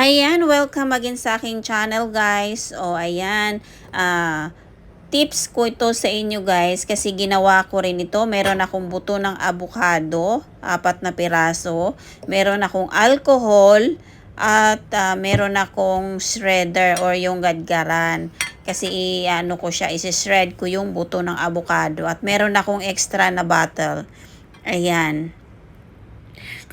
Ayan, welcome again sa aking channel guys. O ayan, tips ko ito sa inyo guys kasi ginawa ko rin ito. Meron akong buto ng avocado, 4 na piraso. Meron akong alcohol at meron akong shredder or yung gadgaran. Kasi ano ko siya, isi-shred ko yung buto ng avocado at meron akong extra na bottle. Ayan.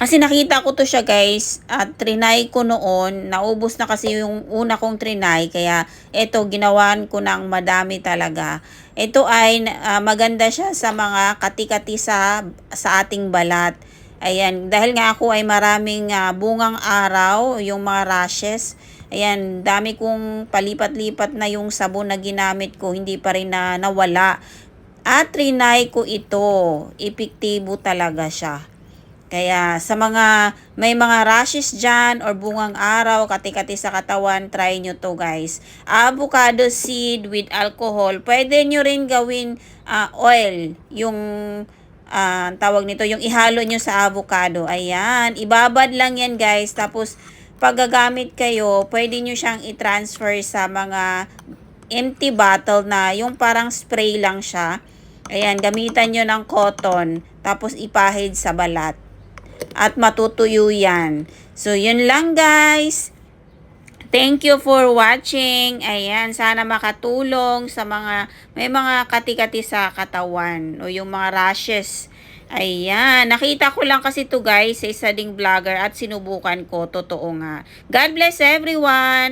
Kasi nakita ko to siya guys at trinay ko noon. Naubos na kasi yung una kong trinay. Kaya ito ginawan ko ng madami talaga. Ito ay maganda siya sa mga kati-kati sa ating balat. Ayan, dahil nga ako ay maraming bungang araw, yung mga rashes. Ayan, dami kong palipat-lipat na yung sabon na ginamit ko. Hindi pa rin nawala. At trinay ko ito. Epektibo talaga siya. Kaya sa mga may mga rashes dyan or bungang araw, kati-kati sa katawan, try nyo to guys. Avocado seed with alcohol. Pwede nyo rin gawin oil. Yung tawag nito, yung ihalo nyo sa avocado. Ayan, ibabad lang yan guys. Tapos pag gagamit kayo, pwede nyo siyang i-transfer sa mga empty bottle na yung parang spray lang siya. Ayan, gamitan nyo ng cotton. Tapos ipahid sa balat. At matutuyo yan. So, yun lang guys. Thank you for watching. Ayan, sana makatulong sa mga, may mga kati-kati sa katawan o yung mga rashes. Ayan, nakita ko lang kasi to guys sa isa ding vlogger at sinubukan ko. Totoo nga. God bless everyone!